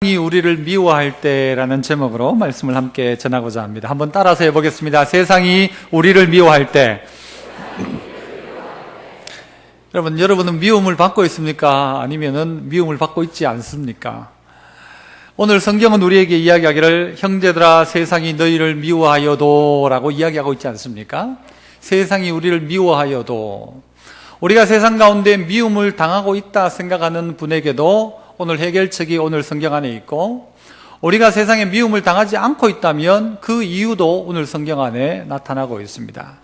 세상이 우리를 미워할 때라는 제목으로 말씀을 함께 전하고자 합니다. 한번 따라서 해보겠습니다. 세상이 우리를 미워할 때. 여러분은 미움을 받고 있습니까? 아니면은 미움을 받고 있지 않습니까? 오늘 성경은 우리에게 이야기하기를 형제들아 세상이 너희를 미워하여도 라고 이야기하고 있지 않습니까? 세상이 우리를 미워하여도, 우리가 세상 가운데 미움을 당하고 있다 생각하는 분에게도 오늘 해결책이 오늘 성경 안에 있고, 우리가 세상에 미움을 당하지 않고 있다면 그 이유도 오늘 성경 안에 나타나고 있습니다.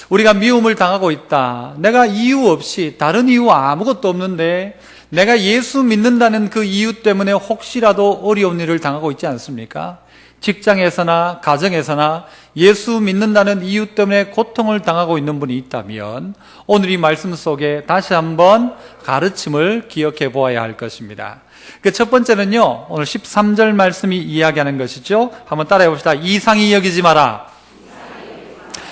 우리가 미움을 당하고 있다, 내가 이유 없이, 다른 이유 아무것도 없는데 내가 예수 믿는다는 그 이유 때문에 혹시라도 어려운 일을 당하고 있지 않습니까? 직장에서나 가정에서나 예수 믿는다는 이유 때문에 고통을 당하고 있는 분이 있다면 오늘 이 말씀 속에 다시 한번 가르침을 기억해 보아야 할 것입니다. 그 첫 번째는요, 오늘 13절 말씀이 이야기하는 것이죠. 한번 따라해 봅시다. 이상히 여기지 마라.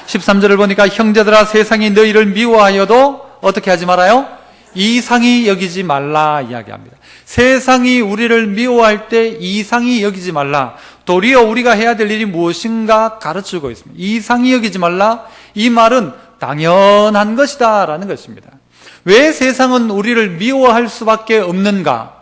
13절을 보니까 형제들아 세상이 너희를 미워하여도 어떻게 하지 말아요? 이상히 여기지 말라 이야기합니다. 세상이 우리를 미워할 때 이상히 여기지 말라. 도리어 우리가 해야 될 일이 무엇인가 가르치고 있습니다. 이상히 여기지 말라, 이 말은 당연한 것이다 라는 것입니다. 왜 세상은 우리를 미워할 수밖에 없는가?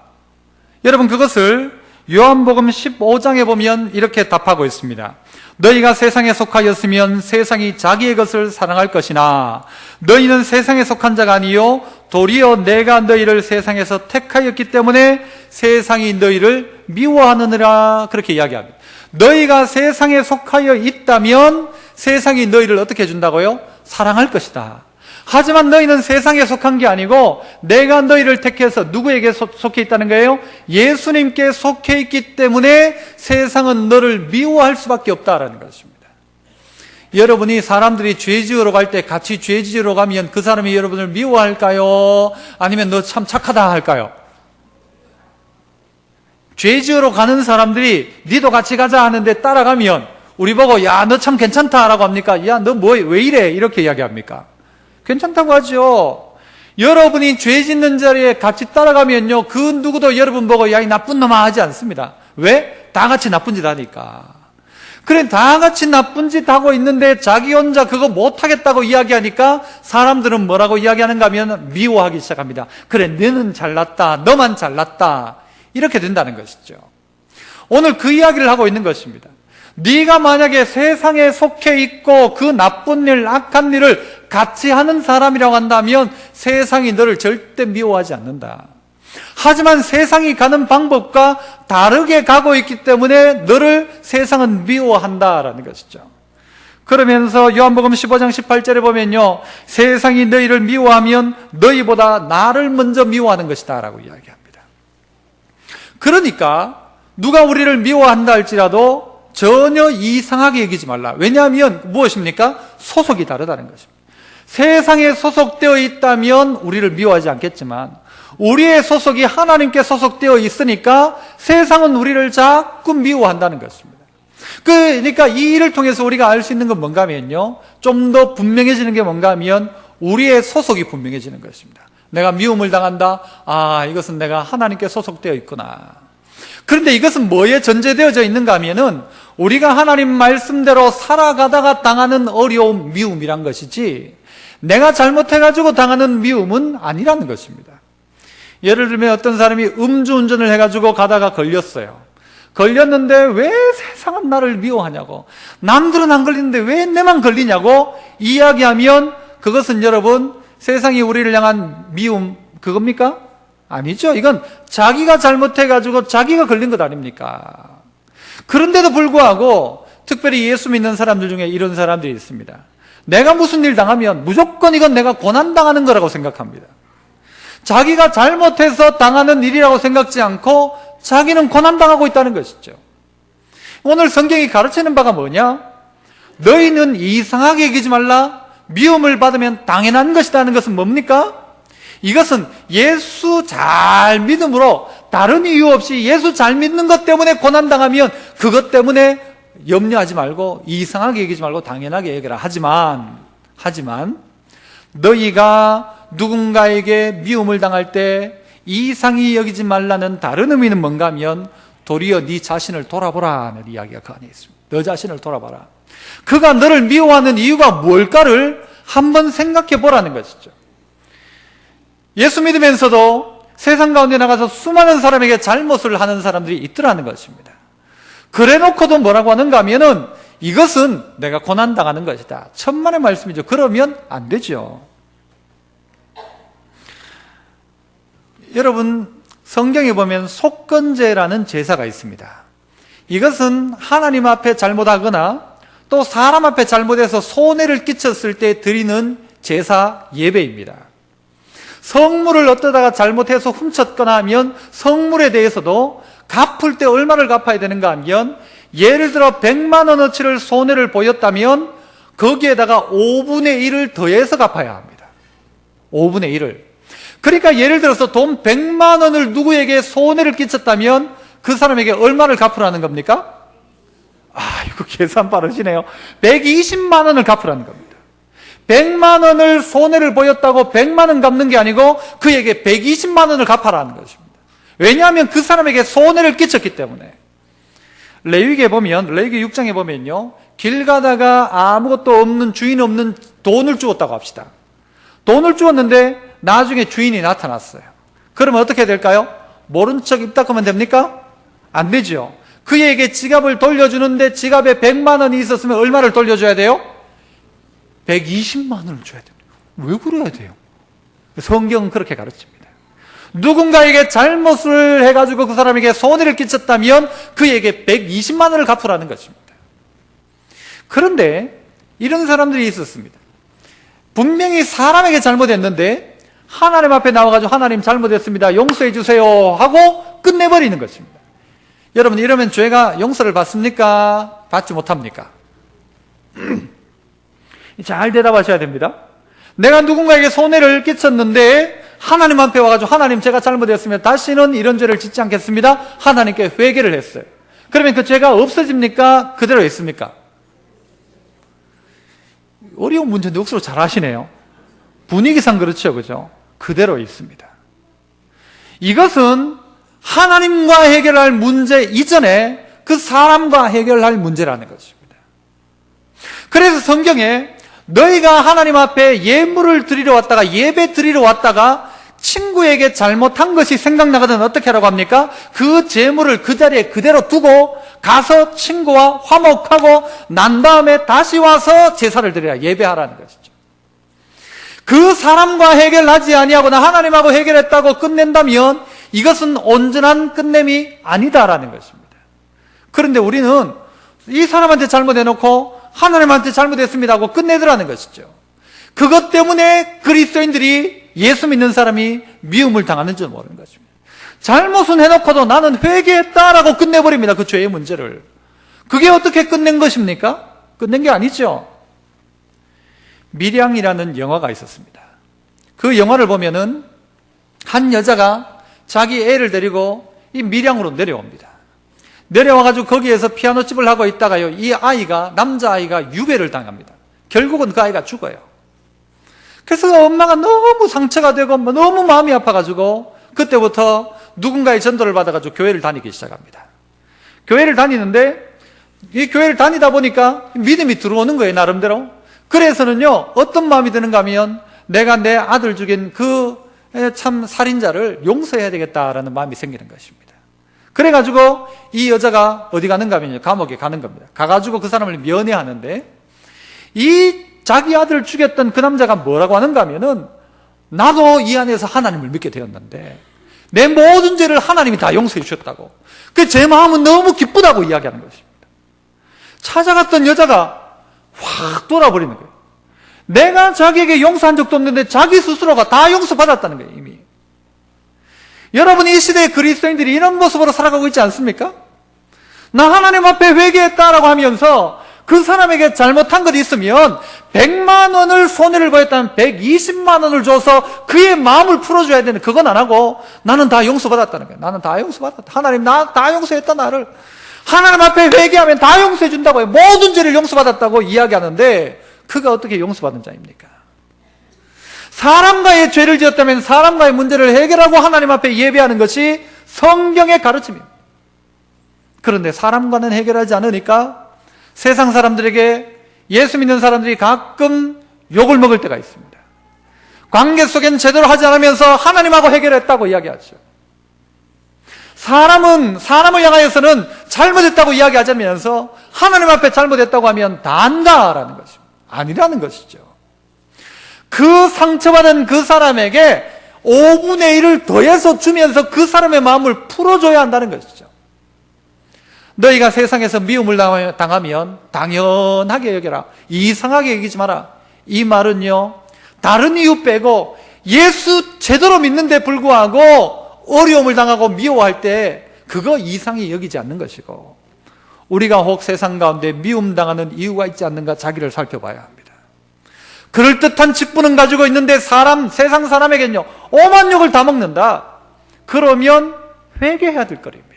여러분, 그것을 요한복음 15장에 보면 이렇게 답하고 있습니다. 너희가 세상에 속하였으면 세상이 자기의 것을 사랑할 것이나 너희는 세상에 속한 자가 아니요 도리어 내가 너희를 세상에서 택하였기 때문에 세상이 너희를 미워하느니라, 그렇게 이야기합니다. 너희가 세상에 속하여 있다면 세상이 너희를 어떻게 해준다고요? 사랑할 것이다. 하지만 너희는 세상에 속한 게 아니고 내가 너희를 택해서 누구에게 속해 있다는 거예요? 예수님께 속해 있기 때문에 세상은 너를 미워할 수밖에 없다라는 것입니다. 여러분이 사람들이 죄 지으러 갈 때 같이 죄 지으러 가면 그 사람이 여러분을 미워할까요? 아니면 너 참 착하다 할까요? 죄 지으러 가는 사람들이 니도 같이 가자 하는데 따라가면 우리 보고 야, 너 참 괜찮다라고 합니까? 야, 너 왜 이래? 이렇게 이야기합니까? 괜찮다고 하죠. 여러분이 죄 짓는 자리에 같이 따라가면요, 그 누구도 여러분 보고 야, 이 나쁜 놈아 하지 않습니다. 왜? 다 같이 나쁜 짓 하니까. 그래, 다 같이 나쁜 짓 하고 있는데 자기 혼자 그거 못하겠다고 이야기하니까 사람들은 뭐라고 이야기하는가 하면 미워하기 시작합니다. 그래, 너는 잘났다, 너만 잘났다, 이렇게 된다는 것이죠. 오늘 그 이야기를 하고 있는 것입니다. 네가 만약에 세상에 속해 있고 그 나쁜 일, 악한 일을 같이 하는 사람이라고 한다면 세상이 너를 절대 미워하지 않는다. 하지만 세상이 가는 방법과 다르게 가고 있기 때문에 너를 세상은 미워한다라는 것이죠. 그러면서 요한복음 15장 18절에 보면요, 세상이 너희를 미워하면 너희보다 나를 먼저 미워하는 것이다 라고 이야기합니다. 그러니까 누가 우리를 미워한다 할지라도 전혀 이상하게 여기지 말라. 왜냐하면 무엇입니까? 소속이 다르다는 것입니다. 세상에 소속되어 있다면 우리를 미워하지 않겠지만 우리의 소속이 하나님께 소속되어 있으니까 세상은 우리를 자꾸 미워한다는 것입니다. 그러니까 이 일을 통해서 우리가 알 수 있는 건 뭔가 하면요, 좀 더 분명해지는 게 뭔가 하면 우리의 소속이 분명해지는 것입니다. 내가 미움을 당한다, 아, 이것은 내가 하나님께 소속되어 있구나. 그런데 이것은 뭐에 전제되어져 있는가 하면은 우리가 하나님 말씀대로 살아가다가 당하는 어려움, 미움이란 것이지 내가 잘못해가지고 당하는 미움은 아니라는 것입니다. 예를 들면 어떤 사람이 음주운전을 해가지고 가다가 걸렸어요. 걸렸는데 왜 세상은 나를 미워하냐고, 남들은 안 걸리는데 왜 내만 걸리냐고 이야기하면 그것은 여러분 세상이 우리를 향한 미움 그겁니까? 아니죠. 이건 자기가 잘못해가지고 자기가 걸린 것 아닙니까? 그런데도 불구하고 특별히 예수 믿는 사람들 중에 이런 사람들이 있습니다. 내가 무슨 일 당하면 무조건 이건 내가 고난당하는 거라고 생각합니다. 자기가 잘못해서 당하는 일이라고 생각지 않고 자기는 고난당하고 있다는 것이죠. 오늘 성경이 가르치는 바가 뭐냐? 너희는 이상하게 여기지 말라. 미움을 받으면 당연한 것이다 하는 것은 뭡니까? 이것은 예수 잘 믿음으로 다른 이유 없이 예수 잘 믿는 것 때문에 고난당하면 그것 때문에 염려하지 말고 이상하게 여기지 말고 당연하게 여기라. 하지만 너희가 누군가에게 미움을 당할 때 이상히 여기지 말라는 다른 의미는 뭔가 하면 도리어 네 자신을 돌아보라 하는 이야기가 그 안에 있습니다. 너 자신을 돌아봐라. 그가 너를 미워하는 이유가 뭘까를 한번 생각해 보라는 것이죠. 예수 믿으면서도 세상 가운데 나가서 수많은 사람에게 잘못을 하는 사람들이 있더라는 것입니다. 그래 놓고도 뭐라고 하는가 하면은 이것은 내가 고난당하는 것이다. 천만의 말씀이죠. 그러면 안 되죠. 여러분, 성경에 보면 속건제라는 제사가 있습니다. 이것은 하나님 앞에 잘못하거나 또 사람 앞에 잘못해서 손해를 끼쳤을 때 드리는 제사 예배입니다. 성물을 어떠다가 잘못해서 훔쳤거나 하면 성물에 대해서도 갚을 때 얼마를 갚아야 되는가 하면 예를 들어 100만 원어치를 손해를 보였다면 거기에다가 5분의 1을 더해서 갚아야 합니다. 5분의 1을. 그러니까 예를 들어서 돈 100만 원을 누구에게 손해를 끼쳤다면 그 사람에게 얼마를 갚으라는 겁니까? 이거 계산 빠르시네요. 120만 원을 갚으라는 겁니다. 100만 원을 손해를 보였다고 100만 원 갚는 게 아니고 그에게 120만 원을 갚아라는 것입니다. 왜냐하면 그 사람에게 손해를 끼쳤기 때문에. 레위기에 보면, 레위기 6장에 보면요, 길 가다가 아무것도 없는, 주인 없는 돈을 주었다고 합시다. 돈을 주었는데 나중에 주인이 나타났어요. 그러면 어떻게 될까요? 모른 척 입 닫으면 됩니까? 안 되죠. 그에게 지갑을 돌려주는데 지갑에 100만 원이 있었으면 얼마를 돌려줘야 돼요? 120만 원을 줘야 됩니다. 왜 그래야 돼요? 성경은 그렇게 가르칩니다. 누군가에게 잘못을 해가지고 그 사람에게 손해를 끼쳤다면 그에게 120만 원을 갚으라는 것입니다. 그런데 이런 사람들이 있었습니다. 분명히 사람에게 잘못했는데 하나님 앞에 나와가지고 하나님 잘못했습니다. 용서해 주세요 하고 끝내버리는 것입니다. 여러분, 이러면 죄가 용서를 받습니까? 받지 못합니까? 잘 대답하셔야 됩니다. 내가 누군가에게 손해를 끼쳤는데 하나님 앞에 와가지고 하나님 제가 잘못했으면 다시는 이런 죄를 짓지 않겠습니다. 하나님께 회개를 했어요. 그러면 그 죄가 없어집니까? 그대로 있습니까? 어려운 문제인데 억수로 잘 하시네요. 분위기상 그렇죠, 그죠? 그대로 있습니다. 이것은 하나님과 해결할 문제 이전에 그 사람과 해결할 문제라는 것입니다. 그래서 성경에 너희가 하나님 앞에 예물을 드리러 왔다가 예배 드리러 왔다가 친구에게 잘못한 것이 생각나거든 어떻게 하라고 합니까? 그 재물을 그 자리에 그대로 두고 가서 친구와 화목하고 난 다음에 다시 와서 제사를 드리라, 예배하라는 것이죠. 그 사람과 해결하지 아니하거나 하나님하고 해결했다고 끝낸다면 이것은 온전한 끝냄이 아니다라는 것입니다. 그런데 우리는 이 사람한테 잘못해놓고 하나님한테 잘못했습니다 하고 끝내더라는 것이죠. 그것 때문에 그리스도인들이, 예수 믿는 사람이 미움을 당하는 줄 모르는 것입니다. 잘못은 해놓고도 나는 회개했다라고 끝내버립니다. 그 죄의 문제를. 그게 어떻게 끝낸 것입니까? 끝낸 게 아니죠. 밀양이라는 영화가 있었습니다. 그 영화를 보면은 한 여자가 자기 애를 데리고 이 밀양으로 내려옵니다. 내려와가지고 거기에서 피아노집을 하고 있다가요, 이 아이가, 남자아이가 유배를 당합니다. 결국은 그 아이가 죽어요. 그래서 엄마가 너무 상처가 되고 너무 마음이 아파가지고 그때부터 누군가의 전도를 받아가지고 교회를 다니기 시작합니다. 교회를 다니는데 이 교회를 다니다 보니까 믿음이 들어오는 거예요, 나름대로. 그래서는요, 어떤 마음이 드는가 하면 내가 내 아들 죽인 그 참 살인자를 용서해야 되겠다라는 마음이 생기는 것입니다. 그래가지고 이 여자가 어디 가는가 하면 감옥에 가는 겁니다. 가가지고 그 사람을 면회하는데 이 자기 아들을 죽였던 그 남자가 뭐라고 하는가 하면은 나도 이 안에서 하나님을 믿게 되었는데 내 모든 죄를 하나님이 다 용서해 주셨다고. 그 제 마음은 너무 기쁘다고 이야기하는 것입니다. 찾아갔던 여자가 확 돌아버리는 거예요. 내가 자기에게 용서한 적도 없는데 자기 스스로가 다 용서받았다는 거예요, 이미. 여러분, 이 시대의 그리스도인들이 이런 모습으로 살아가고 있지 않습니까? 나 하나님 앞에 회개했다라고 하면서 그 사람에게 잘못한 것이 있으면 100만 원을 손해를 보였다면 120만 원을 줘서 그의 마음을 풀어줘야 되는데 그건 안 하고 나는 다 용서받았다는 거예요. 나는 다 용서받았다. 하나님 나 다 용서했다, 나를. 하나님 앞에 회개하면 다 용서해 준다고 해요. 모든 죄를 용서받았다고 이야기하는데 그가 어떻게 용서받은 자입니까? 사람과의 죄를 지었다면 사람과의 문제를 해결하고 하나님 앞에 예배하는 것이 성경의 가르침입니다. 그런데 사람과는 해결하지 않으니까 세상 사람들에게 예수 믿는 사람들이 가끔 욕을 먹을 때가 있습니다. 관계 속엔 제대로 하지 않으면서 하나님하고 해결했다고 이야기하죠. 사람을 향하여서는 잘못했다고 이야기하자면서 하나님 앞에 잘못했다고 하면 다 안다라는 것입니다. 아니라는 것이죠. 그 상처받은 그 사람에게 5분의 1을 더해서 주면서 그 사람의 마음을 풀어줘야 한다는 것이죠. 너희가 세상에서 미움을 당하면 당연하게 여겨라. 이상하게 여기지 마라. 이 말은요, 다른 이유 빼고 예수 제대로 믿는데 불구하고 어려움을 당하고 미워할 때 그거 이상히 여기지 않는 것이고, 우리가 혹 세상 가운데 미움당하는 이유가 있지 않는가 자기를 살펴봐야 합니다. 그럴듯한 직분은 가지고 있는데 세상 사람에겐요 오만 욕을 다 먹는다. 그러면 회개해야 될 거입니다.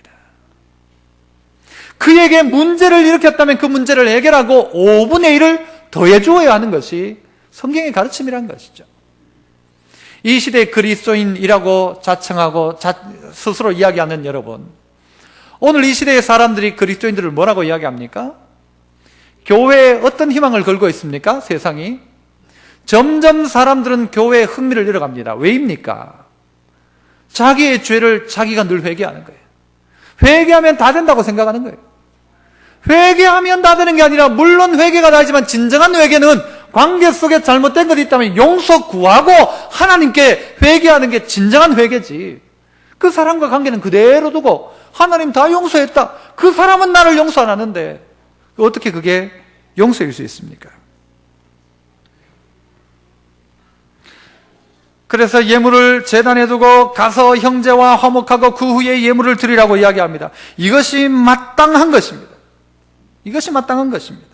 그에게 문제를 일으켰다면 그 문제를 해결하고 5분의 1을 더해 주어야 하는 것이 성경의 가르침이라는 것이죠. 이 시대의 그리스도인이라고 자청하고 스스로 이야기하는 여러분, 오늘 이 시대의 사람들이 그리스도인들을 뭐라고 이야기합니까? 교회에 어떤 희망을 걸고 있습니까? 세상이 점점 사람들은 교회에 흥미를 잃어갑니다. 왜입니까? 자기의 죄를 자기가 늘 회개하는 거예요. 회개하면 다 된다고 생각하는 거예요. 회개하면 다 되는 게 아니라, 물론 회개가 다지만 진정한 회개는 관계 속에 잘못된 것이 있다면 용서 구하고 하나님께 회개하는 게 진정한 회개지. 그 사람과 관계는 그대로 두고 하나님 다 용서했다. 그 사람은 나를 용서 안 하는데 어떻게 그게 용서일 수 있습니까? 그래서 예물을 제단에 두고 가서 형제와 화목하고 그 후에 예물을 드리라고 이야기합니다. 이것이 마땅한 것입니다. 이것이 마땅한 것입니다.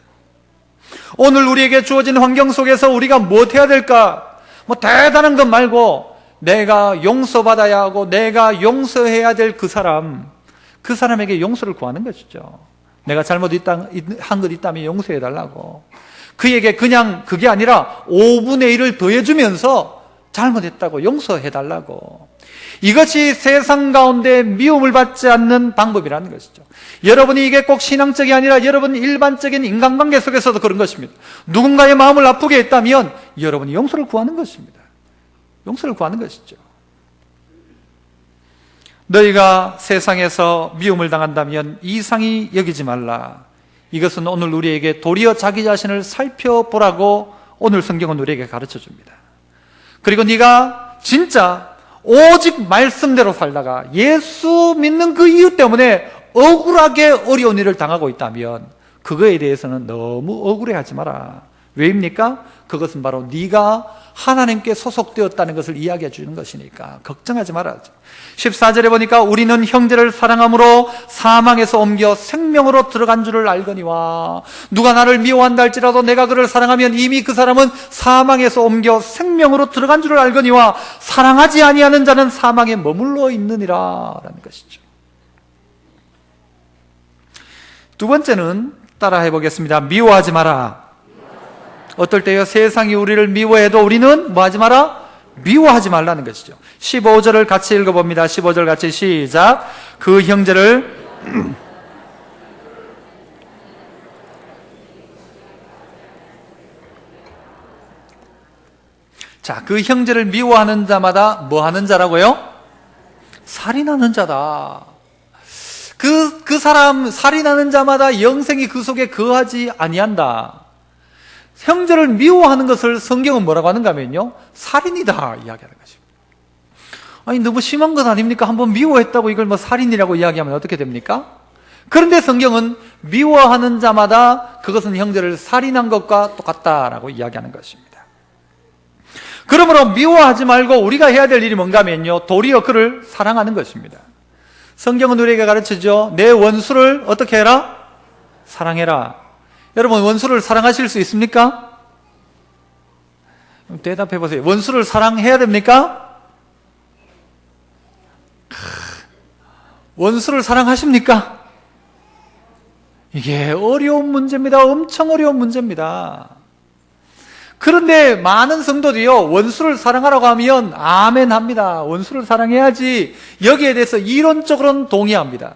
오늘 우리에게 주어진 환경 속에서 우리가 무엇해야 될까? 대단한 것 말고 내가 용서받아야 하고 내가 용서해야 될 그 사람에게 용서를 구하는 것이죠. 내가 잘못한 것 있다면 용서해달라고. 그에게 그냥 그게 아니라 5분의 1을 더해주면서 잘못했다고 용서해달라고. 이것이 세상 가운데 미움을 받지 않는 방법이라는 것이죠. 여러분이 이게 꼭 신앙적이 아니라 여러분 일반적인 인간관계 속에서도 그런 것입니다. 누군가의 마음을 아프게 했다면 여러분이 용서를 구하는 것입니다. 용서를 구하는 것이죠. 너희가 세상에서 미움을 당한다면 이상히 여기지 말라. 이것은 오늘 우리에게 도리어 자기 자신을 살펴보라고 오늘 성경은 우리에게 가르쳐줍니다. 그리고 네가 진짜 오직 말씀대로 살다가 예수 믿는 그 이유 때문에 억울하게 어려운 일을 당하고 있다면 그거에 대해서는 너무 억울해하지 마라. 왜입니까? 그것은 바로 네가 하나님께 소속되었다는 것을 이야기해 주는 것이니까 걱정하지 말아야죠. 14절에 보니까 우리는 형제를 사랑함으로 사망에서 옮겨 생명으로 들어간 줄을 알거니와, 누가 나를 미워한다 할지라도 내가 그를 사랑하면 이미 그 사람은 사망에서 옮겨 생명으로 들어간 줄을 알거니와 사랑하지 아니하는 자는 사망에 머물러 있느니라 라는 것이죠. 두 번째는 따라 해보겠습니다. 미워하지 마라. 어떨 때요, 세상이 우리를 미워해도 우리는 뭐 하지 마라? 미워하지 말라는 것이죠. 15절을 같이 읽어봅니다. 15절 같이 시작. 그 형제를 자, 그 형제를 미워하는 자마다 뭐 하는 자라고요? 살인하는 자다. 그 사람 살인하는 자마다 영생이 그 속에 거하지 아니한다. 형제를 미워하는 것을 성경은 뭐라고 하는가 하면요, 살인이다 이야기하는 것입니다. 아니 너무 심한 것 아닙니까? 한번 미워했다고 이걸 살인이라고 이야기하면 어떻게 됩니까? 그런데 성경은 미워하는 자마다 그것은 형제를 살인한 것과 똑같다라고 이야기하는 것입니다. 그러므로 미워하지 말고 우리가 해야 될 일이 뭔가 하면요, 도리어 그를 사랑하는 것입니다. 성경은 우리에게 가르치죠. 내 원수를 어떻게 해라? 사랑해라. 여러분 원수를 사랑하실 수 있습니까? 대답해 보세요. 원수를 사랑해야 됩니까? 원수를 사랑하십니까? 이게 어려운 문제입니다. 엄청 어려운 문제입니다. 그런데 많은 성도들이요, 원수를 사랑하라고 하면 아멘 합니다. 원수를 사랑해야지. 여기에 대해서 이론적으로는 동의합니다.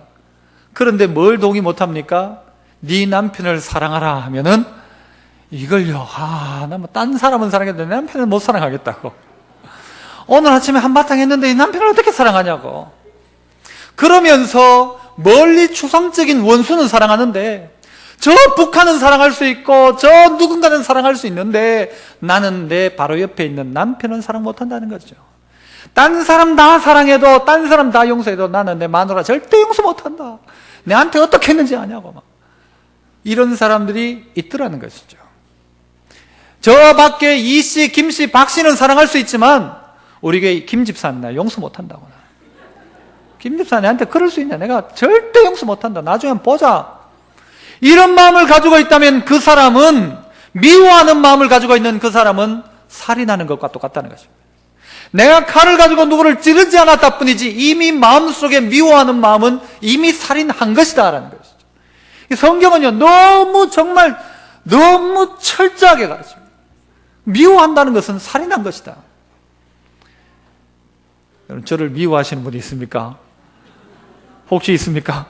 그런데 뭘 동의 못합니까? 네 남편을 사랑하라 하면은 이걸요, 나 뭐 딴 사람은 사랑해도 내 남편은 못 사랑하겠다고. 오늘 아침에 한바탕 했는데 이 남편을 어떻게 사랑하냐고. 그러면서 멀리 추상적인 원수는 사랑하는데 저 북한은 사랑할 수 있고 저 누군가는 사랑할 수 있는데 나는 내 바로 옆에 있는 남편은 사랑 못한다는 거죠. 딴 사람 다 사랑해도 딴 사람 다 용서해도 나는 내 마누라 절대 용서 못한다. 내한테 어떻게 했는지 아냐고 막. 이런 사람들이 있더라는 것이죠. 저 밖에 이씨, 김씨, 박씨는 사랑할 수 있지만 우리 교회 김집사는 나 용서 못한다고. 김집사 내한테 그럴 수 있냐? 내가 절대 용서 못한다. 나중에 한번 보자. 이런 마음을 가지고 있다면 그 사람은, 미워하는 마음을 가지고 있는 그 사람은 살인하는 것과 똑같다는 것입니다. 내가 칼을 가지고 누구를 찌르지 않았다 뿐이지 이미 마음속에 미워하는 마음은 이미 살인한 것이다 라는 것이죠. 이 성경은요, 정말 너무 철저하게 가르칩니다. 미워한다는 것은 살인한 것이다. 여러분, 저를 미워하시는 분이 있습니까? 혹시 있습니까?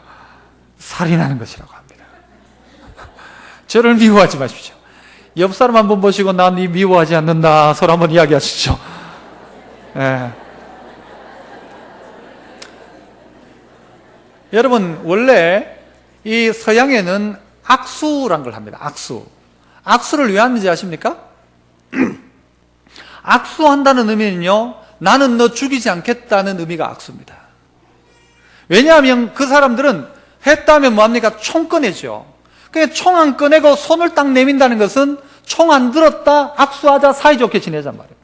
살인하는 것이라고 합니다. 저를 미워하지 마십시오. 옆 사람 한번 보시고 난 이 미워하지 않는다 서로 한번 이야기하시죠. 예. 여러분, 원래 이 서양에는 악수란 걸 합니다. 악수를 왜 하는지 아십니까? 악수한다는 의미는요, 나는 너 죽이지 않겠다는 의미가 악수입니다. 왜냐하면 그 사람들은 했다면 뭐합니까? 총 꺼내죠. 그냥 총 안 꺼내고 손을 딱 내민다는 것은 총 안 들었다, 악수하자, 사이좋게 지내자 말입니다.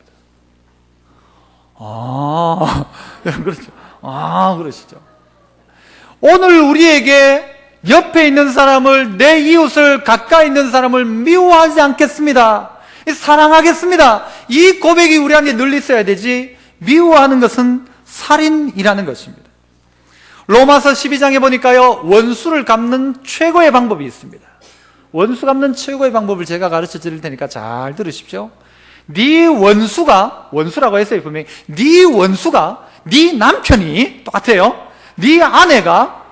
그렇죠. 그러시죠. 오늘 우리에게 옆에 있는 사람을, 내 이웃을, 가까이 있는 사람을 미워하지 않겠습니다. 사랑하겠습니다. 이 고백이 우리한테 늘 있어야 되지, 미워하는 것은 살인이라는 것입니다. 로마서 12장에 보니까요, 원수를 갚는 최고의 방법이 있습니다. 원수 갚는 최고의 방법을 제가 가르쳐 드릴 테니까 잘 들으십시오. 네 원수가, 원수라고 했어요, 분명히. 네 원수가, 네 남편이, 똑같아요. 네 아내가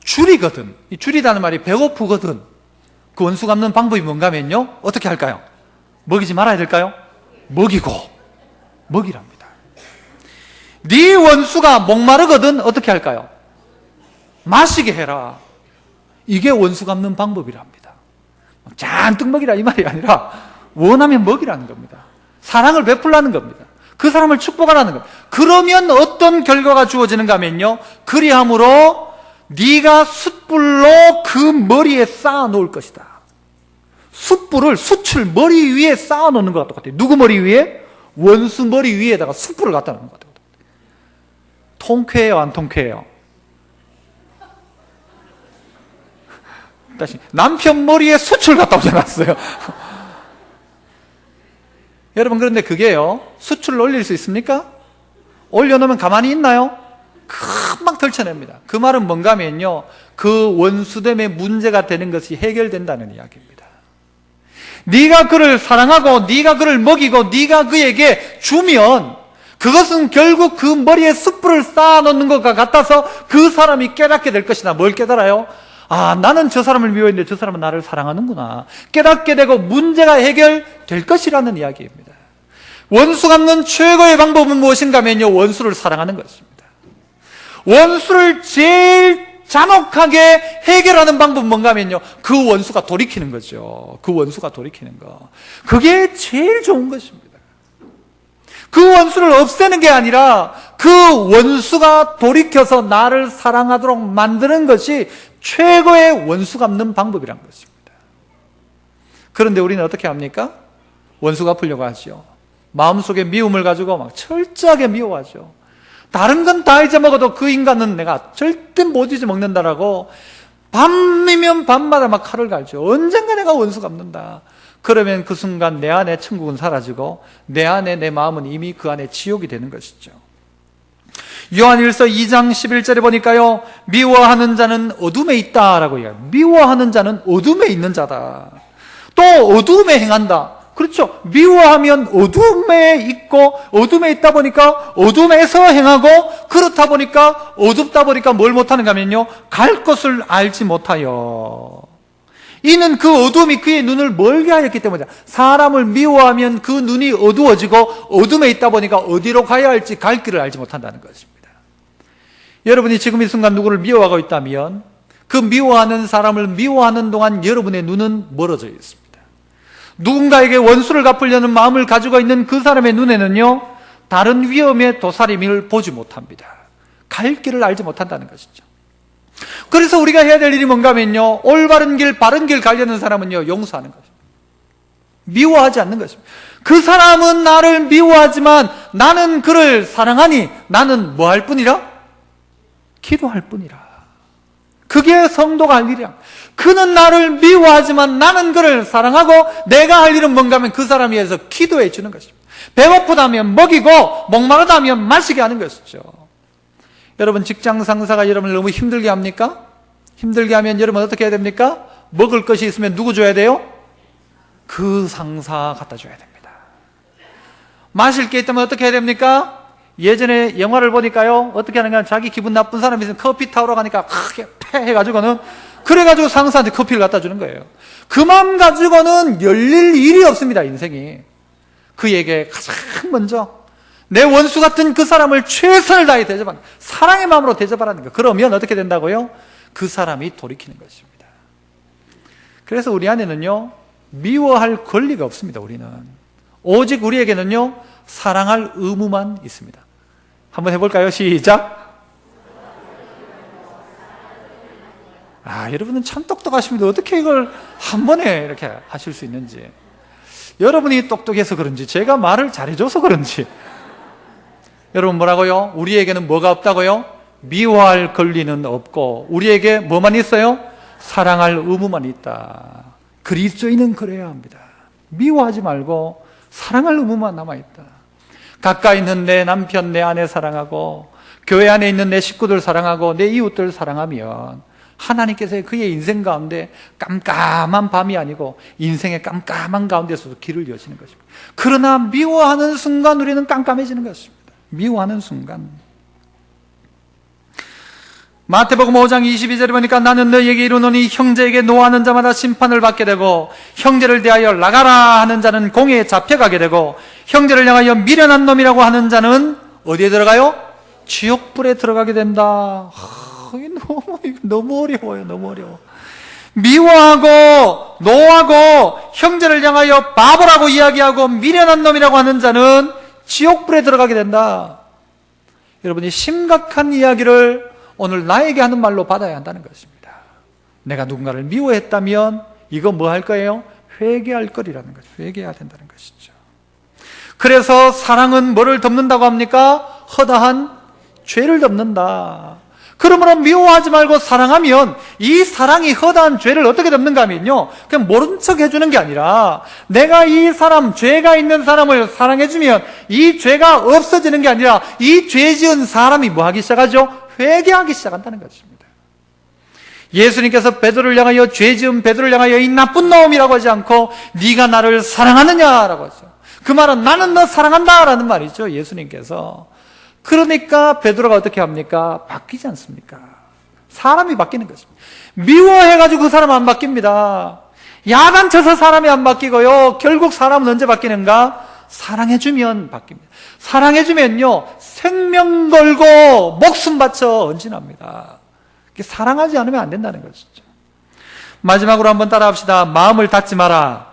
줄이거든. 이 줄이다는 말이 배고프거든. 그 원수 갚는 방법이 뭔가 하면요, 어떻게 할까요? 먹이지 말아야 될까요? 먹이랍니다. 네 원수가 목마르거든, 어떻게 할까요? 마시게 해라. 이게 원수 갚는 방법이랍니다. 잔뜩 먹이라 이 말이 아니라 원하면 먹이라는 겁니다. 사랑을 베풀라는 겁니다. 그 사람을 축복하라는 겁니다. 그러면 어떤 결과가 주어지는가 하면요, 그리함으로 네가 숯불로 그 머리에 쌓아 놓을 것이다. 숯을 머리 위에 쌓아 놓는 것과 똑같아요. 누구 머리 위에? 원수 머리 위에다가 숯불을 갖다 놓는 것 같아요. 통쾌해요, 안 통쾌해요? 다시, 남편 머리에 숯을 갖다 올려놨어요. 여러분, 그런데 그게요, 숯을 올릴 수 있습니까? 올려놓으면 가만히 있나요? 금방 덜쳐냅니다. 그 말은 뭔가 하면요, 그 원수됨의 문제가 되는 것이 해결된다는 이야기입니다. 네가 그를 사랑하고 네가 그를 먹이고 네가 그에게 주면 그것은 결국 그 머리에 숯불을 쌓아놓는 것과 같아서 그 사람이 깨닫게 될 것이다. 뭘 깨달아요? 나는 저 사람을 미워했는데 저 사람은 나를 사랑하는구나. 깨닫게 되고 문제가 해결될 것이라는 이야기입니다. 원수 갚는 최고의 방법은 무엇인가 하면요, 원수를 사랑하는 것입니다. 원수를 제일 잔혹하게 해결하는 방법은 뭔가 하면요, 그 원수가 돌이키는 거죠. 그 원수가 돌이키는 거. 그게 제일 좋은 것입니다. 그 원수를 없애는 게 아니라 그 원수가 돌이켜서 나를 사랑하도록 만드는 것이 최고의 원수 갚는 방법이란 것입니다. 그런데 우리는 어떻게 합니까? 원수 갚으려고 하죠. 마음속에 미움을 가지고 막 철저하게 미워하죠. 다른 건 다 잊어먹어도 그 인간은 내가 절대 못 잊어먹는다라고 밤이면 밤마다 막 칼을 갈죠. 언젠가 내가 원수 갚는다. 그러면 그 순간 내 안에 천국은 사라지고 내 안에 내 마음은 이미 그 안에 지옥이 되는 것이죠. 요한일서 2장 11절에 보니까요, 미워하는 자는 어둠에 있다라고 얘기해요. 미워하는 자는 어둠에 있는 자다. 또 어둠에 행한다. 그렇죠. 미워하면 어둠에 있고, 어둠에 있다 보니까 어둠에서 행하고, 그렇다 보니까 어둡다 보니까 뭘 못하는가 하면요, 갈 것을 알지 못하여. 이는 그 어둠이 그의 눈을 멀게 하였기 때문이다. 사람을 미워하면 그 눈이 어두워지고 어둠에 있다 보니까 어디로 가야 할지 갈 길을 알지 못한다는 것입니다. 여러분이 지금 이 순간 누구를 미워하고 있다면 그 미워하는 사람을 미워하는 동안 여러분의 눈은 멀어져 있습니다. 누군가에게 원수를 갚으려는 마음을 가지고 있는 그 사람의 눈에는요, 다른 위험의 도사림을 보지 못합니다. 갈 길을 알지 못한다는 것이죠. 그래서 우리가 해야 될 일이 뭔가 하면요, 올바른 길, 바른 길 가려는 사람은요, 용서하는 것입니다. 미워하지 않는 것입니다. 그 사람은 나를 미워하지만 나는 그를 사랑하니 나는 뭐 할 뿐이라? 기도할 뿐이라. 그게 성도가 할 일이야. 그는 나를 미워하지만 나는 그를 사랑하고 내가 할 일은 뭔가 하면 그 사람에 의해서 기도해 주는 것입니다. 배고프다면 먹이고 목마르다면 마시게 하는 것이죠. 여러분, 직장 상사가 여러분을 너무 힘들게 합니까? 힘들게 하면 여러분 어떻게 해야 됩니까? 먹을 것이 있으면 누구 줘야 돼요? 그 상사 갖다 줘야 됩니다. 마실 게 있다면 어떻게 해야 됩니까? 예전에 영화를 보니까요, 어떻게 하는가, 자기 기분 나쁜 사람이 있으면 커피 타오러 가니까 크게 패 해가지고는, 그래가지고 상사한테 커피를 갖다 주는 거예요. 그 마음 가지고는 열릴 일이 없습니다, 인생이. 그에게 가장 먼저 내 원수 같은 그 사람을 최선을 다해 대접하는, 사랑의 마음으로 대접하라는 거. 그러면 어떻게 된다고요? 그 사람이 돌이키는 것입니다. 그래서 우리 안에는요, 미워할 권리가 없습니다. 우리는 오직 우리에게는요, 사랑할 의무만 있습니다. 한번 해볼까요? 시작. 여러분은 참 똑똑하십니다. 어떻게 이걸 한 번에 이렇게 하실 수 있는지. 여러분이 똑똑해서 그런지, 제가 말을 잘해줘서 그런지. 여러분, 뭐라고요? 우리에게는 뭐가 없다고요? 미워할 권리는 없고 우리에게 뭐만 있어요? 사랑할 의무만 있다. 그리스도인은 그래야 합니다. 미워하지 말고 사랑할 의무만 남아있다. 가까이 있는 내 남편, 내 아내 사랑하고 교회 안에 있는 내 식구들 사랑하고 내 이웃들 사랑하면 하나님께서 그의 인생 가운데 깜깜한 밤이 아니고 인생의 깜깜한 가운데서도 길을 여시는 것입니다. 그러나 미워하는 순간 우리는 깜깜해지는 것입니다. 미워하는 순간. 마태복음 5장 22절에 보니까 나는 너희에게 이르노니 형제에게 노하는 자마다 심판을 받게 되고 형제를 대하여 나가라 하는 자는 공회에 잡혀가게 되고 형제를 향하여 미련한 놈이라고 하는 자는 어디에 들어가요? 지옥불에 들어가게 된다. 이거 너무 어려워요. 너무 어려워. 미워하고 노하고 형제를 향하여 바보라고 이야기하고 미련한 놈이라고 하는 자는 지옥불에 들어가게 된다. 여러분이 심각한 이야기를 오늘 나에게 하는 말로 받아야 한다는 것입니다. 내가 누군가를 미워했다면 이거 뭐 할 거예요? 회개할 거리라는 거죠. 회개해야 된다는 것이죠. 그래서 사랑은 뭐를 덮는다고 합니까? 허다한 죄를 덮는다. 그러므로 미워하지 말고 사랑하면 이 사랑이 허다한 죄를 어떻게 덮는가 하면요, 그냥 모른 척 해주는 게 아니라 내가 이 사람, 죄가 있는 사람을 사랑해주면 이 죄가 없어지는 게 아니라 이 죄 지은 사람이 뭐 하기 시작하죠? 회개하기 시작한다는 것입니다. 예수님께서 베드로를 향하여, 죄 지은 베드로를 향하여 이 나쁜 놈이라고 하지 않고 네가 나를 사랑하느냐라고 하죠. 그 말은 나는 너 사랑한다라는 말이죠, 예수님께서. 그러니까 베드로가 어떻게 합니까? 바뀌지 않습니까? 사람이 바뀌는 것입니다. 미워해가지고 그 사람은 안 바뀝니다. 야단쳐서 사람이 안 바뀌고요, 결국 사람은 언제 바뀌는가? 사랑해주면 바뀝니다. 사랑해주면요, 생명 걸고 목숨 바쳐 언진합니다. 사랑하지 않으면 안 된다는 것이죠. 마지막으로 한번 따라합시다. 마음을 닫지 마라.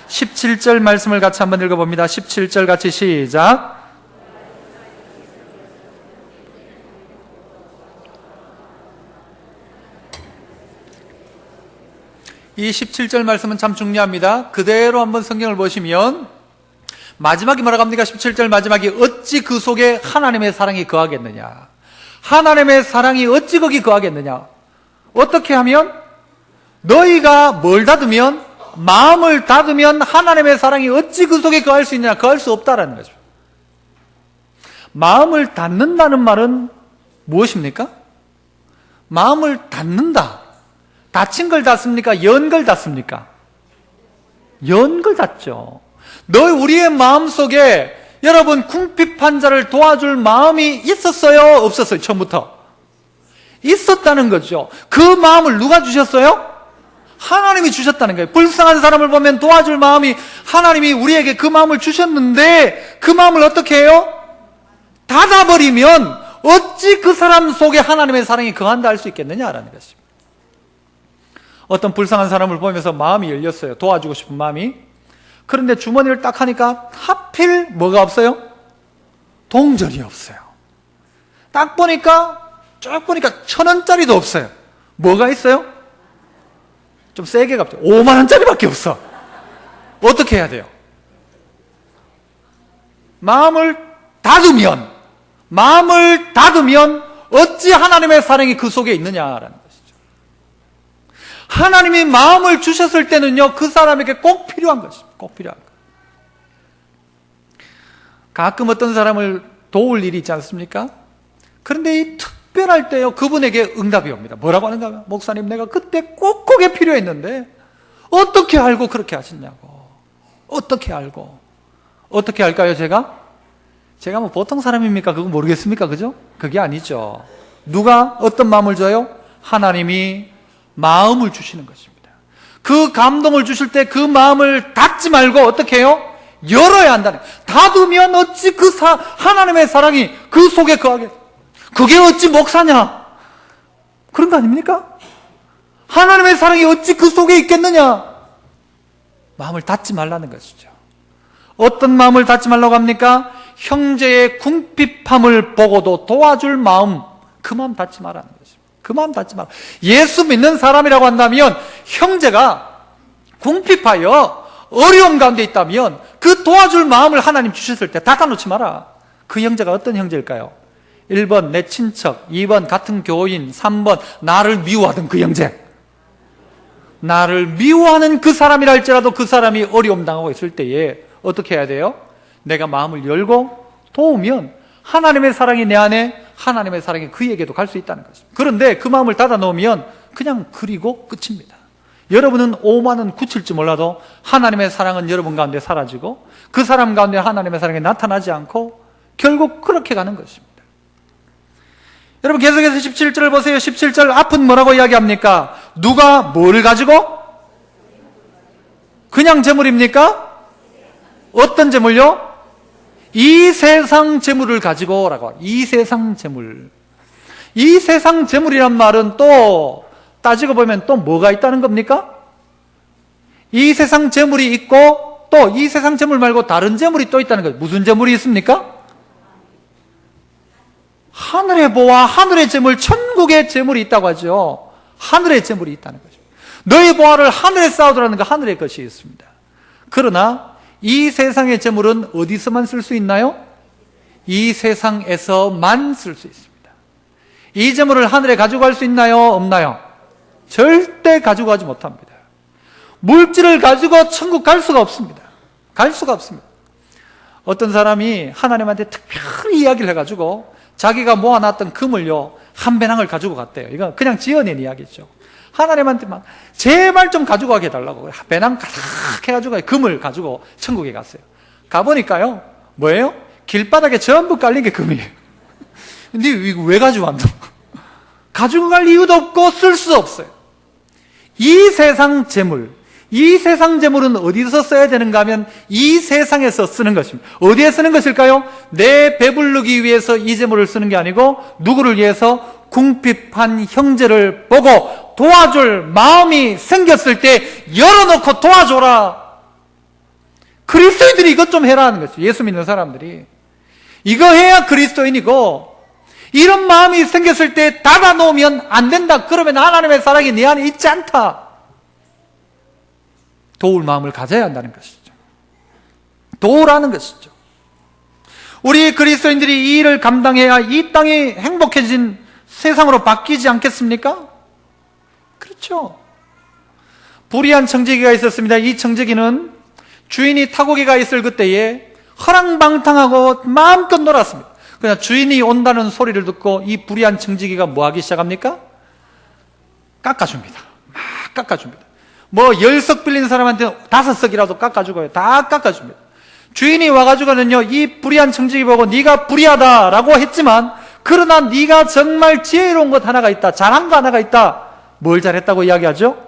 17절 말씀을 같이 한번 읽어봅니다. 17절 같이 시작. 이 17절 말씀은 참 중요합니다. 그대로 한번 성경을 보시면 마지막이 뭐라고 합니까? 17절 마지막이 어찌 그 속에 하나님의 사랑이 거하겠느냐. 하나님의 사랑이 어찌 거기 거하겠느냐. 어떻게 하면? 너희가 뭘 닫으면? 마음을 닫으면 하나님의 사랑이 어찌 그 속에 거할 수 있느냐. 거할 수 없다라는 거죠. 마음을 닫는다는 말은 무엇입니까? 마음을 닫는다. 닫힌 걸 닫습니까? 연 걸 닫습니까? 연 걸 닫죠. 우리의 마음속에 여러분 궁핍한 자를 도와줄 마음이 있었어요? 없었어요? 처음부터? 있었다는 거죠. 그 마음을 누가 주셨어요? 하나님이 주셨다는 거예요. 불쌍한 사람을 보면 도와줄 마음이 하나님이 우리에게 그 마음을 주셨는데 그 마음을 어떻게 해요? 닫아버리면 어찌 그 사람 속에 하나님의 사랑이 거한다 할 수 있겠느냐라는 것입니다. 어떤 불쌍한 사람을 보면서 마음이 열렸어요. 도와주고 싶은 마음이. 그런데 주머니를 딱 하니까 하필 뭐가 없어요? 동전이 없어요. 딱 보니까 쭉 보니까 1,000원짜리도 없어요. 뭐가 있어요? 좀 세게 갑자기 5만 원짜리밖에 없어. 어떻게 해야 돼요? 마음을 닫으면 어찌 하나님의 사랑이 그 속에 있느냐라는 것이죠. 하나님이 마음을 주셨을 때는요, 그 사람에게 꼭 필요한 것입니다. 꼭 필요한 것. 가끔 어떤 사람을 도울 일이 있지 않습니까? 그런데 이 특별할 때요, 그분에게 응답이 옵니다. 뭐라고 하는가 하면, 목사님, 내가 그때 꼭 그게 필요했는데 어떻게 알고 그렇게 하셨냐고. 어떻게 알고. 어떻게 할까요, 제가 뭐 보통 사람입니까? 그거 모르겠습니까? 그죠? 그게 아니죠. 누가 어떤 마음을 줘요? 하나님이 마음을 주시는 것입니다. 그 감동을 주실 때 그 마음을 닫지 말고 어떻게 해요? 열어야 한다는 거예요. 닫으면 어찌 하나님의 사랑이 그 속에 거하게. 그게 어찌 목사냐? 그런 거 아닙니까? 하나님의 사랑이 어찌 그 속에 있겠느냐? 마음을 닫지 말라는 것이죠. 어떤 마음을 닫지 말라고 합니까? 형제의 궁핍함을 보고도 도와줄 마음, 그 마음 닫지 말라는 것입니다. 그 마음 닫지 마라. 예수 믿는 사람이라고 한다면 형제가 궁핍하여 어려움 가운데 있다면 그 도와줄 마음을 하나님 주셨을 때 닫아놓지 마라. 그 형제가 어떤 형제일까요? 1번 내 친척, 2번 같은 교인, 3번 나를 미워하던 그 형제. 나를 미워하는 그 사람이라 할지라도 그 사람이 어려움 당하고 있을 때에 어떻게 해야 돼요? 내가 마음을 열고 도우면 하나님의 사랑이 내 안에, 하나님의 사랑이 그에게도 갈 수 있다는 것입니다. 그런데 그 마음을 닫아 놓으면 그냥 그리고 끝입니다. 여러분은 5만 원 굳힐지 몰라도 하나님의 사랑은 여러분 가운데 사라지고 그 사람 가운데 하나님의 사랑이 나타나지 않고 결국 그렇게 가는 것입니다. 여러분 계속해서 17절을 보세요. 17절 앞은 뭐라고 이야기합니까? 누가 뭘 가지고? 그냥 재물입니까? 어떤 재물요? 이 세상 재물을 가지고 라고. 이 세상 재물. 이 세상 재물이란 말은 또 따지고 보면 또 뭐가 있다는 겁니까? 이 세상 재물이 있고 또 이 세상 재물 말고 다른 재물이 또 있다는 거예요. 무슨 재물이 있습니까? 하늘의 보화, 하늘의 재물, 천국의 재물이 있다고 하죠. 하늘의 재물이 있다는 거죠. 너희 보화를 하늘에 쌓아두라는 거, 하늘의 것이 있습니다. 그러나 이 세상의 재물은 어디서만 쓸 수 있나요? 이 세상에서만 쓸 수 있습니다. 이 재물을 하늘에 가지고 갈 수 있나요? 없나요? 절대 가지고 가지 못합니다. 물질을 가지고 천국 갈 수가 없습니다. 갈 수가 없습니다. 어떤 사람이 하나님한테 특별히 이야기를 해가지고 자기가 모아놨던 금을요, 한 배낭을 가지고 갔대요. 이건 그냥 지어낸 이야기죠. 하나님한테 막 제발 좀 가지고 가게 해달라고 배낭 가득 해가지고 금을 가지고 천국에 갔어요. 가보니까요, 뭐예요? 길바닥에 전부 깔린 게 금이에요. 근데 이거 왜 가지고 왔노? 가지고 갈 이유도 없고 쓸 수 없어요. 이 세상 재물, 이 세상 재물은 어디서 써야 되는가 하면 이 세상에서 쓰는 것입니다. 어디에 쓰는 것일까요? 내 배부르기 위해서 이 재물을 쓰는 게 아니고 누구를 위해서? 궁핍한 형제를 보고 도와줄 마음이 생겼을 때 열어놓고 도와줘라. 그리스도인들이 이것 좀 해라 하는 거죠. 예수 믿는 사람들이. 이거 해야 그리스도인이고, 이런 마음이 생겼을 때 닫아놓으면 안 된다. 그러면 하나님의 사랑이 내 안에 있지 않다. 도울 마음을 가져야 한다는 것이죠. 도우라는 것이죠. 우리 그리스도인들이 이 일을 감당해야 이 땅이 행복해진 세상으로 바뀌지 않겠습니까? 그렇죠. 불의한 청지기가 있었습니다. 이 청지기는 주인이 타고기가 있을 그때에 허랑방탕하고 마음껏 놀았습니다. 그러나 주인이 온다는 소리를 듣고 이 불의한 청지기가 뭐 하기 시작합니까? 깎아줍니다. 막 깎아줍니다. 뭐 10석 빌린 사람한테 5석이라도 깎아주고요. 다 깎아줍니다. 주인이 와가지고는요, 이 불의한 청지기 보고 네가 불의하다라고 했지만, 그러나 네가 정말 지혜로운 것 하나가 있다, 잘한 거 하나가 있다. 뭘 잘했다고 이야기하죠?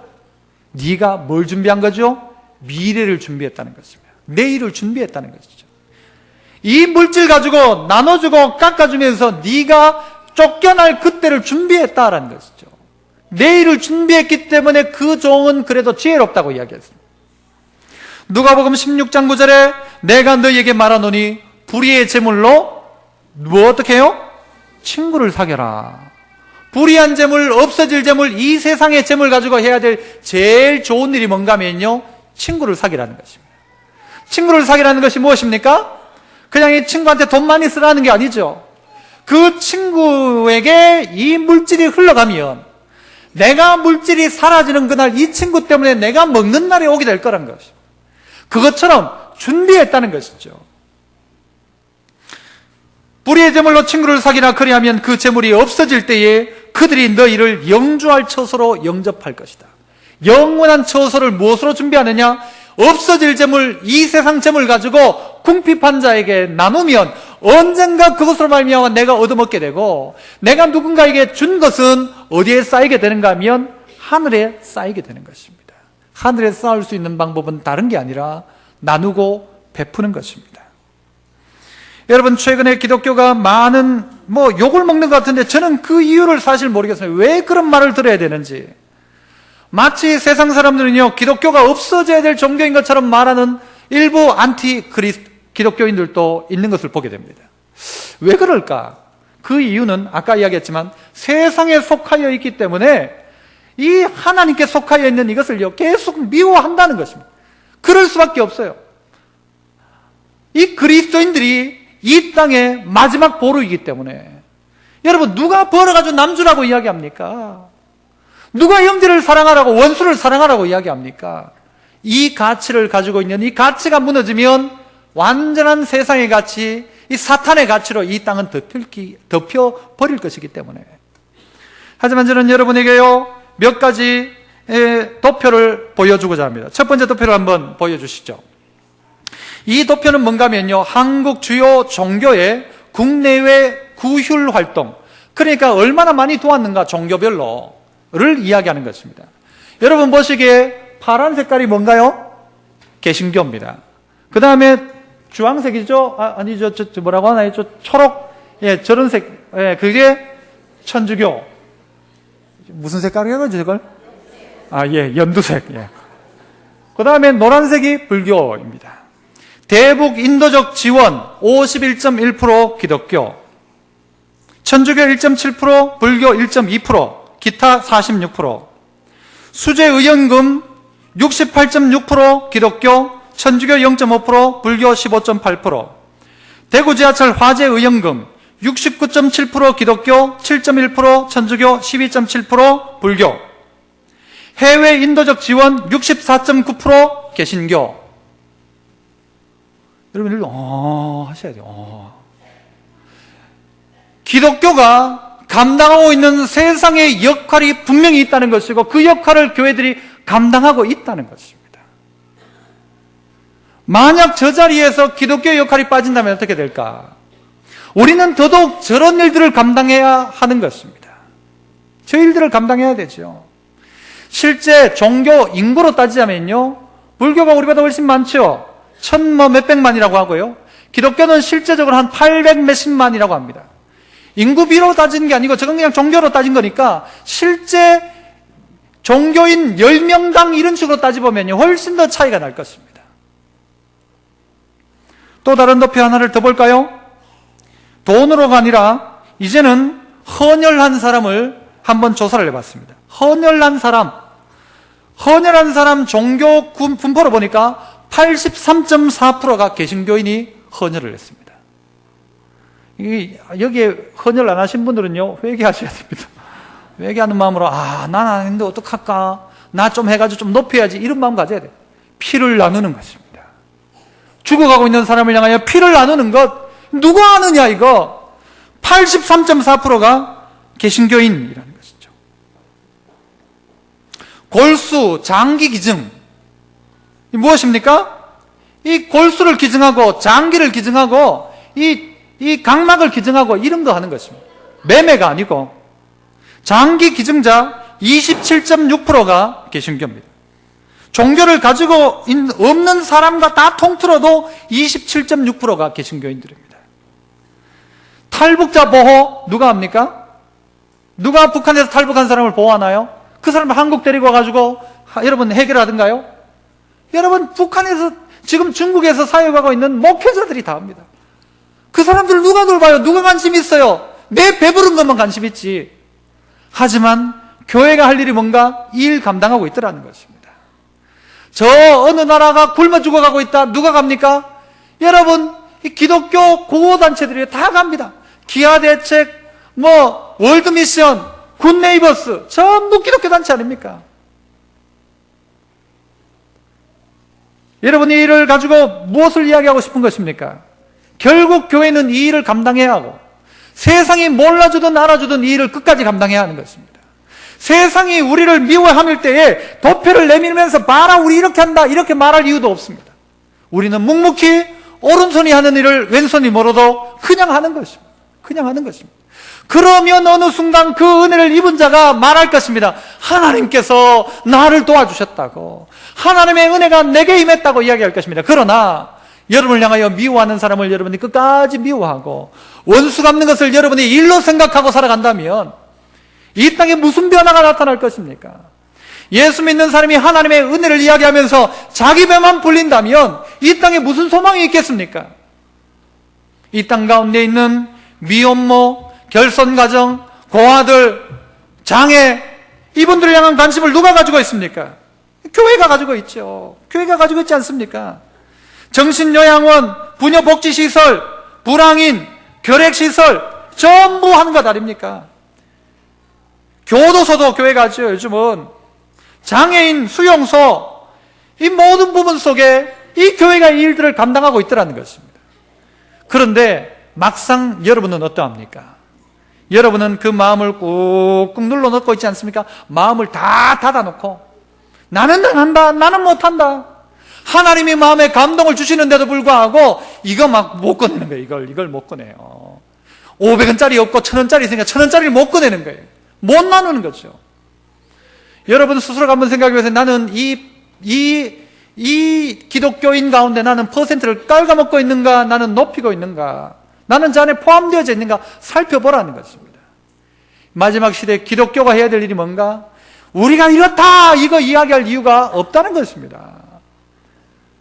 네가 뭘 준비한 거죠? 미래를 준비했다는 것입니다. 내일을 준비했다는 것이죠. 이 물질 가지고 나눠주고 깎아주면서 네가 쫓겨날 그때를 준비했다라는 것이죠. 내일을 준비했기 때문에 그 종은 그래도 지혜롭다고 이야기했습니다. 누가복음 16장 9절에 내가 너희에게 말하노니 불의의 재물로 뭐 어떻게 해요? 친구를 사겨라. 불의한 재물, 없어질 재물, 이 세상의 재물 가지고 해야 될 제일 좋은 일이 뭔가 하면요, 친구를 사귀라는 것입니다. 친구를 사귀라는 것이 무엇입니까? 그냥 이 친구한테 돈 많이 쓰라는 게 아니죠. 그 친구에게 이 물질이 흘러가면 내가 물질이 사라지는 그날 이 친구 때문에 내가 먹는 날이 오게 될 거란 것이죠. 그것처럼 준비했다는 것이죠. 불의의 재물로 친구를 사귀나 그리하면 그 재물이 없어질 때에 그들이 너희를 영주할 처소로 영접할 것이다. 영원한 처소를 무엇으로 준비하느냐? 없어질 재물, 이 세상 재물 가지고 궁핍한 자에게 나누면 언젠가 그것으로 말미암아 내가 얻어먹게 되고, 내가 누군가에게 준 것은 어디에 쌓이게 되는가 하면 하늘에 쌓이게 되는 것입니다. 하늘에 쌓을 수 있는 방법은 다른 게 아니라 나누고 베푸는 것입니다. 여러분, 최근에 기독교가 많은 욕을 먹는 것 같은데 저는 그 이유를 사실 모르겠어요. 왜 그런 말을 들어야 되는지. 마치 세상 사람들은요, 기독교가 없어져야 될 종교인 것처럼 말하는 일부 기독교인들도 있는 것을 보게 됩니다. 왜 그럴까? 그 이유는 아까 이야기했지만 세상에 속하여 있기 때문에 이 하나님께 속하여 있는 이것을요, 계속 미워한다는 것입니다. 그럴 수밖에 없어요. 이 그리스도인들이 이 땅의 마지막 보루이기 때문에. 여러분, 누가 벌어가지고 남주라고 이야기합니까? 누가 형제를 사랑하라고, 원수를 사랑하라고 이야기합니까? 이 가치를 가지고 있는 이 가치가 무너지면 완전한 세상의 가치, 이 사탄의 가치로 이 땅은 덮여버릴 것이기 때문에. 하지만 저는 여러분에게요, 몇 가지 도표를 보여주고자 합니다. 첫 번째 도표를 한번 보여주시죠. 이 도표는 뭔가 하면요, 한국 주요 종교의 국내외 구휼 활동, 그러니까 얼마나 많이 도왔는가 종교별로를 이야기하는 것입니다. 여러분 보시기에 파란 색깔이 뭔가요? 개신교입니다. 그 다음에 주황색이죠? 아니죠. 뭐라고 하나요? 초록, 저런 색, 그게 천주교. 무슨 색깔이라고 그러죠, 저걸? 연두색. 그 다음에 노란색이 불교입니다. 대북 인도적 지원 51.1% 기독교, 천주교 1.7%, 불교 1.2%, 기타 46%, 수재 의연금 68.6% 기독교, 천주교 0.5%, 불교 15.8%, 대구 지하철 화재 의연금 69.7% 기독교, 7.1% 천주교, 12.7% 불교, 해외 인도적 지원 64.9% 개신교. 여러분, 이거 하셔야 돼요. 기독교가 감당하고 있는 세상의 역할이 분명히 있다는 것이고, 그 역할을 교회들이 감당하고 있다는 것입니다. 만약 저 자리에서 기독교의 역할이 빠진다면 어떻게 될까? 우리는 더더욱 저런 일들을 감당해야 하는 것입니다. 저 일들을 감당해야 되죠. 실제 종교 인구로 따지자면요, 불교가 우리보다 훨씬 많죠. 몇백만이라고 하고요. 기독교는 실제적으로 한 800 몇십만이라고 합니다. 인구비로 따지는 게 아니고 저건 그냥 종교로 따진 거니까 실제 종교인 10명당 이런 식으로 따지보면요, 훨씬 더 차이가 날 것입니다. 또 다른 도표 하나를 더 볼까요? 돈으로가 아니라 이제는 헌혈한 사람을 한번 조사를 해봤습니다. 헌혈한 사람 종교 분포로 보니까 83.4%가 개신교인이 헌혈을 했습니다. 여기에 헌혈 안 하신 분들은요, 회개하셔야 됩니다. 회개하는 마음으로, 난 아닌데 어떡할까? 나 좀 해가지고 좀 높여야지. 이런 마음 가져야 돼요. 피를 나누는 것입니다. 죽어가고 있는 사람을 향하여 피를 나누는 것, 누가 아느냐, 이거? 83.4%가 개신교인이라는 것이죠. 골수, 장기 기증. 이 무엇입니까? 이 골수를 기증하고 장기를 기증하고 이 각막을 기증하고 이런 거 하는 것입니다. 매매가 아니고. 장기 기증자 27.6%가 개신교입니다. 종교를 가지고 없는 사람과 다 통틀어도 27.6%가 개신교인들입니다. 탈북자 보호 누가 합니까? 누가 북한에서 탈북한 사람을 보호하나요? 그 사람을 한국 데리고 와가지고 여러분 해결하든가요? 여러분 북한에서 지금 중국에서 사역하고 있는 목회자들이 다 합니다. 그 사람들 누가 돌봐요? 누가 관심 있어요? 내 배부른 것만 관심 있지. 하지만 교회가 할 일이 뭔가? 일 감당하고 있더라는 것입니다. 저 어느 나라가 굶어 죽어가고 있다. 누가 갑니까? 여러분 이 기독교 구호단체들이 다 갑니다. 기아대책, 월드미션, 굿네이버스 전부 기독교 단체 아닙니까? 여러분 이 일을 가지고 무엇을 이야기하고 싶은 것입니까? 결국 교회는 이 일을 감당해야 하고 세상이 몰라주든 알아주든 이 일을 끝까지 감당해야 하는 것입니다. 세상이 우리를 미워함일 때에 도표를 내밀면서 봐라 우리 이렇게 한다 이렇게 말할 이유도 없습니다. 우리는 묵묵히 오른손이 하는 일을 왼손이 멀어도 그냥 하는 것입니다. 그냥 하는 것입니다. 그러면 어느 순간 그 은혜를 입은 자가 말할 것입니다. 하나님께서 나를 도와주셨다고, 하나님의 은혜가 내게 임했다고 이야기할 것입니다. 그러나 여러분을 향하여 미워하는 사람을 여러분이 끝까지 미워하고 원수 갚는 것을 여러분이 일로 생각하고 살아간다면 이 땅에 무슨 변화가 나타날 것입니까? 예수 믿는 사람이 하나님의 은혜를 이야기하면서 자기 배만 불린다면 이 땅에 무슨 소망이 있겠습니까? 이 땅 가운데 있는 미혼모, 결손가정, 고아들, 장애, 이분들을 향한 관심을 누가 가지고 있습니까? 교회가 가지고 있죠. 교회가 가지고 있지 않습니까? 정신요양원, 부녀복지시설, 불황인, 결핵시설 전부 하는 것 아닙니까? 교도소도 교회가 하죠. 요즘은 장애인 수용소, 이 모든 부분 속에 이 교회가 이 일들을 감당하고 있더라는 것입니다. 그런데 막상 여러분은 어떠합니까? 여러분은 그 마음을 꾹꾹 눌러놓고 있지 않습니까? 마음을 다 닫아놓고 나는 안 한다, 나는 못한다. 하나님이 마음에 감동을 주시는데도 불구하고 이거 막 못 꺼내는 거예요. 이걸 못 꺼내요. 500원짜리 없고 1000원짜리 있으니까 1000원짜리를 못 꺼내는 거예요. 못 나누는 거죠. 여러분 스스로 한번 생각해 보세요. 나는 이 기독교인 가운데 나는 퍼센트를 깔아먹고 있는가? 나는 높이고 있는가? 나는 저 안에 포함되어져 있는가? 살펴보라는 것입니다. 마지막 시대에 기독교가 해야 될 일이 뭔가? 우리가 이렇다! 이거 이야기할 이유가 없다는 것입니다.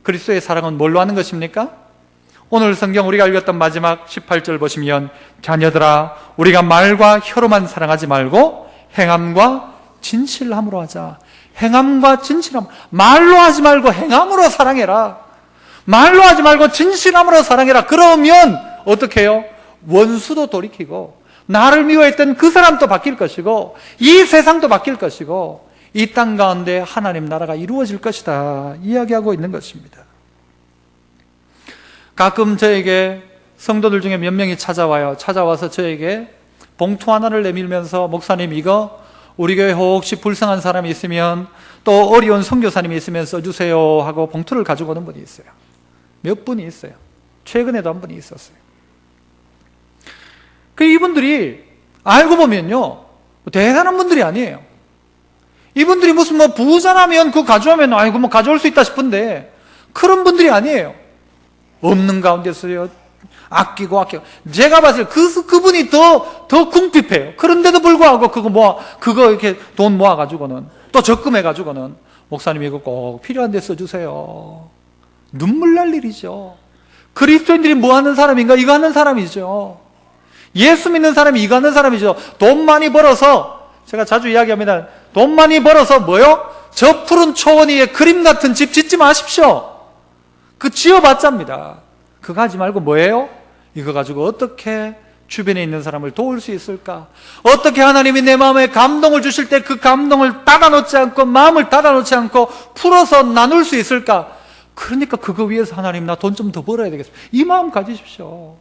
그리스도의 사랑은 뭘로 하는 것입니까? 오늘 성경 우리가 읽었던 마지막 18절 보시면 자녀들아 우리가 말과 혀로만 사랑하지 말고 행함과 진실함으로 하자. 행함과 진실함. 말로 하지 말고 행함으로 사랑해라. 말로 하지 말고 진실함으로 사랑해라. 그러면 어떻게 해요? 원수도 돌이키고 나를 미워했던 그 사람도 바뀔 것이고 이 세상도 바뀔 것이고 이 땅 가운데 하나님 나라가 이루어질 것이다 이야기하고 있는 것입니다. 가끔 저에게 성도들 중에 몇 명이 찾아와서 저에게 봉투 하나를 내밀면서 목사님 이거 우리 교회 혹시 불쌍한 사람이 있으면 또 어려운 선교사님이 있으면 써주세요 하고 봉투를 가지고 오는 분이 있어요. 몇 분이 있어요. 최근에도 한 분이 있었어요. 이분들이 알고 보면요 대단한 분들이 아니에요. 이분들이 무슨 부자라면 그거 가져오면 아이고 가져올 수 있다 싶은데 그런 분들이 아니에요. 없는 가운데서요 아끼고 제가 봤을 때 그분이 더 궁핍해요. 그런데도 불구하고 그거 이렇게 돈 모아가지고는 또 적금해가지고는 목사님 이거 꼭 필요한 데 써주세요. 눈물 날 일이죠. 그리스도인들이 뭐 하는 사람인가? 이거 하는 사람이죠. 예수 믿는 사람이 이거 하는 사람이죠. 돈 많이 벌어서 제가 자주 이야기합니다. 돈 많이 벌어서 뭐요? 저 푸른 초원 위에 그림 같은 집 짓지 마십시오. 그 지어봤자입니다. 그거 하지 말고 뭐예요? 이거 가지고 어떻게 주변에 있는 사람을 도울 수 있을까? 어떻게 하나님이 내 마음에 감동을 주실 때 그 감동을 닫아놓지 않고 마음을 닫아놓지 않고 풀어서 나눌 수 있을까? 그러니까 그거 위해서 하나님 나 돈 좀 더 벌어야 되겠어. 이 마음 가지십시오.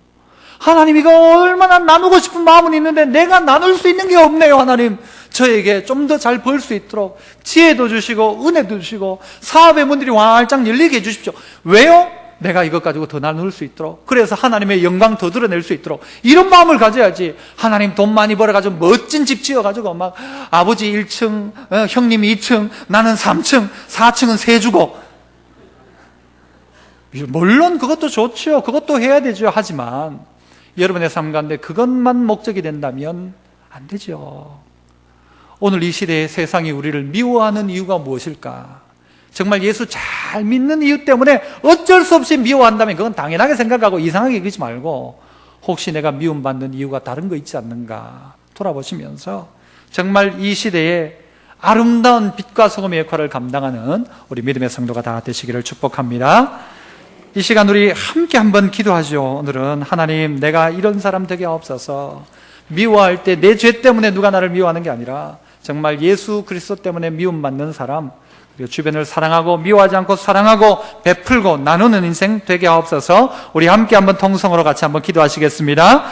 하나님 이거 얼마나 나누고 싶은 마음은 있는데 내가 나눌 수 있는 게 없네요. 하나님 저에게 좀 더 잘 벌 수 있도록 지혜도 주시고 은혜도 주시고 사업의 문들이 활짝 열리게 해주십시오. 왜요? 내가 이것 가지고 더 나눌 수 있도록, 그래서 하나님의 영광 더 드러낼 수 있도록, 이런 마음을 가져야지. 하나님 돈 많이 벌어가지고 멋진 집 지어가지고 막 아버지 1층, 형님 2층, 나는 3층, 4층은 세 주고, 물론 그것도 좋죠. 그것도 해야 되죠. 하지만 여러분의 삶 가운데 그것만 목적이 된다면 안 되죠. 오늘 이 시대의 세상이 우리를 미워하는 이유가 무엇일까? 정말 예수 잘 믿는 이유 때문에 어쩔 수 없이 미워한다면 그건 당연하게 생각하고 이상하게 여기지 말고, 혹시 내가 미움받는 이유가 다른 거 있지 않는가 돌아보시면서 정말 이 시대에 아름다운 빛과 소금의 역할을 감당하는 우리 믿음의 성도가 다 되시기를 축복합니다. 이 시간 우리 함께 한번 기도하죠. 오늘은 하나님, 내가 이런 사람 되게 없어서, 미워할 때 내 죄 때문에 누가 나를 미워하는 게 아니라 정말 예수 그리스도 때문에 미움받는 사람, 그리고 주변을 사랑하고 미워하지 않고 사랑하고 베풀고 나누는 인생 되게 하옵소서. 우리 함께 한번 통성으로 같이 한번 기도하시겠습니다.